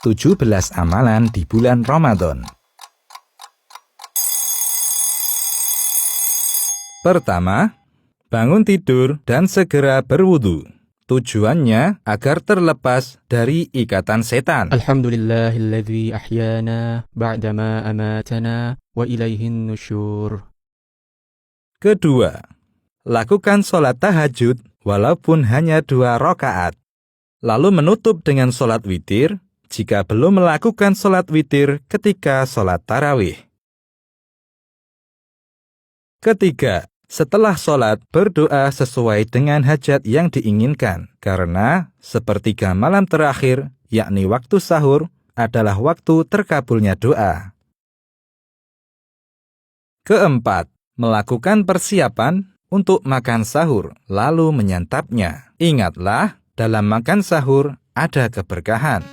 17 amalan di bulan Ramadan. Pertama, bangun tidur dan segera berwudu. Tujuannya agar terlepas dari ikatan setan. Alhamdulillahilladzi ahyana ba'dama amatana wa ilaihin nusyur. Kedua, lakukan sholat tahajud walaupun hanya 2 rakaat. Lalu menutup dengan sholat witir jika belum melakukan sholat witir ketika sholat tarawih. Ketiga, setelah sholat berdoa sesuai dengan hajat yang diinginkan, karena sepertiga malam terakhir, yakni waktu sahur, adalah waktu terkabulnya doa. Keempat, melakukan persiapan untuk makan sahur, lalu menyantapnya. Ingatlah, dalam makan sahur ada keberkahan.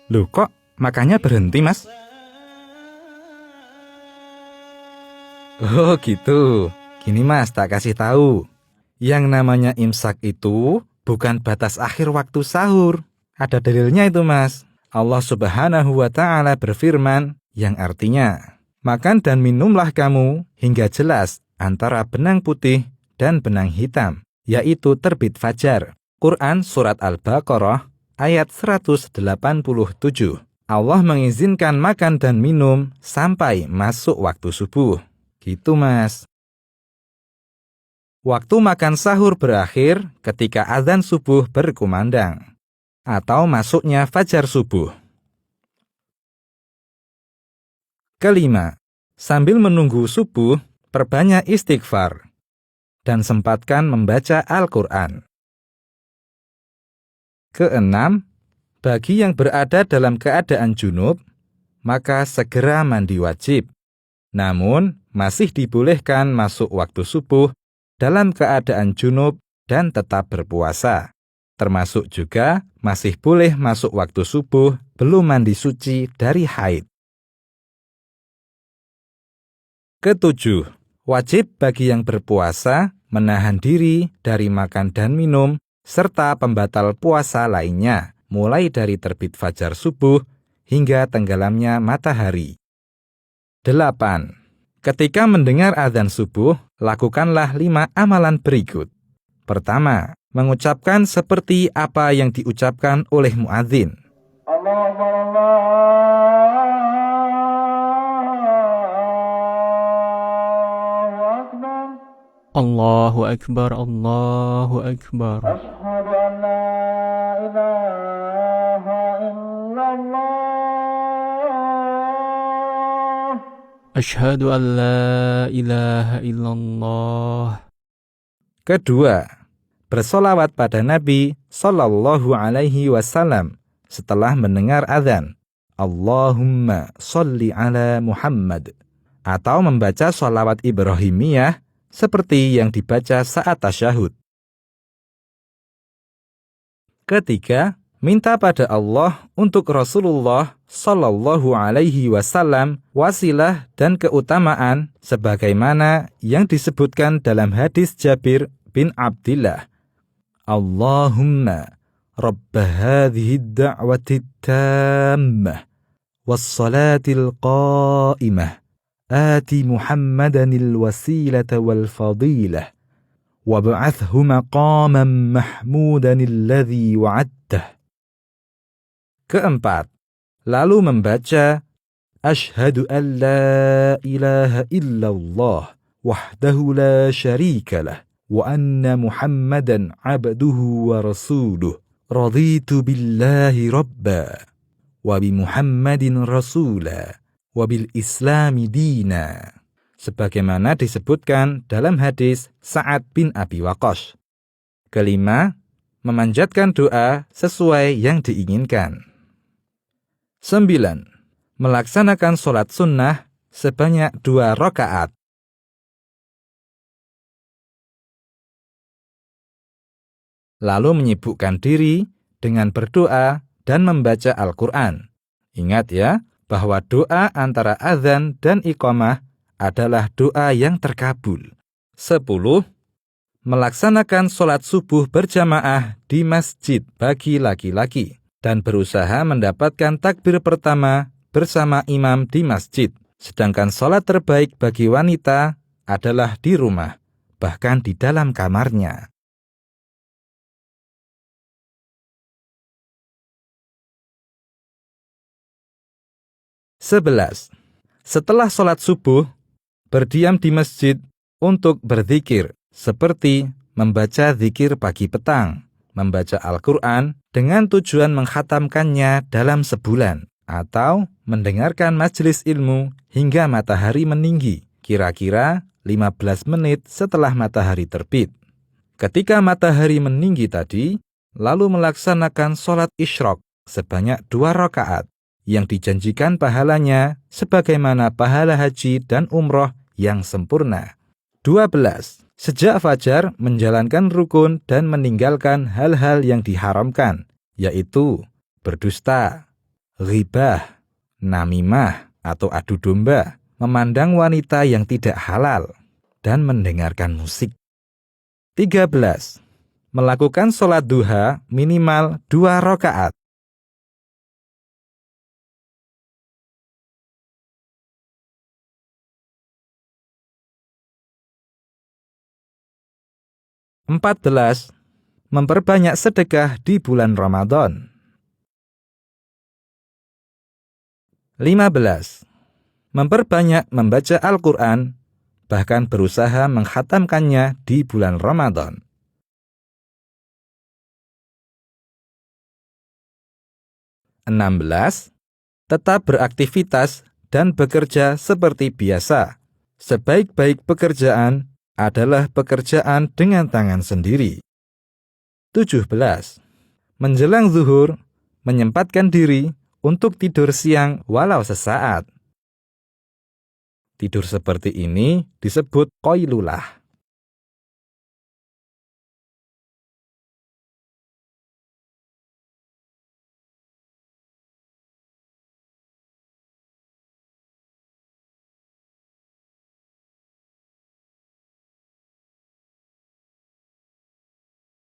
Loh, kok makannya berhenti, Mas? Oh gitu. Gini Mas, tak kasih tahu. Yang namanya imsak itu bukan batas akhir waktu sahur. Ada dalilnya itu Mas. Allah Subhanahu wa Ta'ala berfirman yang artinya, makan dan minumlah kamu hingga jelas antara benang putih dan benang hitam, yaitu terbit fajar. Quran Surat Al-Baqarah ayat 187. Allah mengizinkan makan dan minum sampai masuk waktu subuh. Gitu Mas. Waktu makan sahur berakhir ketika azan subuh berkumandang atau masuknya fajar subuh. Kelima, sambil menunggu subuh, perbanyak istighfar dan sempatkan membaca Al-Quran. Keenam, bagi yang berada dalam keadaan junub, maka segera mandi wajib. Namun, masih dibolehkan masuk waktu subuh dalam keadaan junub dan tetap berpuasa. Termasuk juga masih boleh masuk waktu subuh belum mandi suci dari haid. Ketujuh, wajib bagi yang berpuasa menahan diri dari makan dan minum serta pembatal puasa lainnya, mulai dari terbit fajar subuh hingga tenggelamnya matahari. 8. Ketika mendengar azan subuh, lakukanlah 5 amalan berikut. Pertama, mengucapkan seperti apa yang diucapkan oleh muadzin. Allahu Akbar, Allahu Akbar. Ashhadu an la ilaha illallah. Ashhadu an la ilaha illallah. Kedua, bersolawat pada Nabi Sallallahu Alaihi Wasallam setelah mendengar azan. Allahumma sholli ala Muhammad. Atau membaca sholawat Ibrahimiyah seperti yang dibaca saat tasyahud. Ketiga, minta pada Allah untuk Rasulullah Sallallahu Alaihi Wasallam wasilah dan keutamaan sebagaimana yang disebutkan dalam hadis Jabir bin Abdillah. Allahumma rabba hadhihi ad-da'wati at-tammah was-salatil qa'imah آتِ محمدًا الوسيلة والفضيلة وابعثه مقامًا محمودًا الذي وعدته. Keempat, lalu membaca Asyhadu an la ilaha illallah wahdahu la syarika lah wa anna Muhammadan abduhu wa rasuluh raditu billahi rabba wa bi Muhammadin rasula wabil islami dina, sebagaimana disebutkan dalam hadis Sa'ad bin Abi Waqqas. Kelima, memanjatkan doa sesuai yang diinginkan. 9. Melaksanakan sholat sunnah sebanyak 2 rakaat. Lalu menyibukkan diri dengan berdoa dan membaca Al-Quran. Ingat ya, bahwa doa antara azan dan iqamah adalah doa yang terkabul. 10. melaksanakan sholat subuh berjamaah di masjid bagi laki-laki dan berusaha mendapatkan takbir pertama bersama imam di masjid. Sedangkan sholat terbaik bagi wanita adalah di rumah, bahkan di dalam kamarnya. Sebelas. Setelah sholat subuh, berdiam di masjid untuk berzikir, seperti membaca zikir pagi petang, membaca Al-Quran dengan tujuan menghatamkannya dalam sebulan, atau mendengarkan majelis ilmu hingga matahari meninggi, kira-kira 15 menit setelah matahari terbit. Ketika matahari meninggi tadi, lalu melaksanakan sholat isyraq sebanyak 2 rakaat, yang dijanjikan pahalanya sebagaimana pahala haji dan umroh yang sempurna. 12. Sejak fajar menjalankan rukun dan meninggalkan hal-hal yang diharamkan, yaitu berdusta, ghibah, namimah atau adu domba, memandang wanita yang tidak halal, dan mendengarkan musik. 13. Melakukan sholat duha minimal 2 rakaat. 14. Memperbanyak sedekah di bulan Ramadan. 15. Memperbanyak membaca Al-Quran, bahkan berusaha menghatamkannya di bulan Ramadan. 16. Tetap beraktivitas dan bekerja seperti biasa. Sebaik-baik pekerjaan adalah pekerjaan dengan tangan sendiri. 17. Menjelang zuhur, menyempatkan diri untuk tidur siang walau sesaat. Tidur seperti ini disebut qailulah.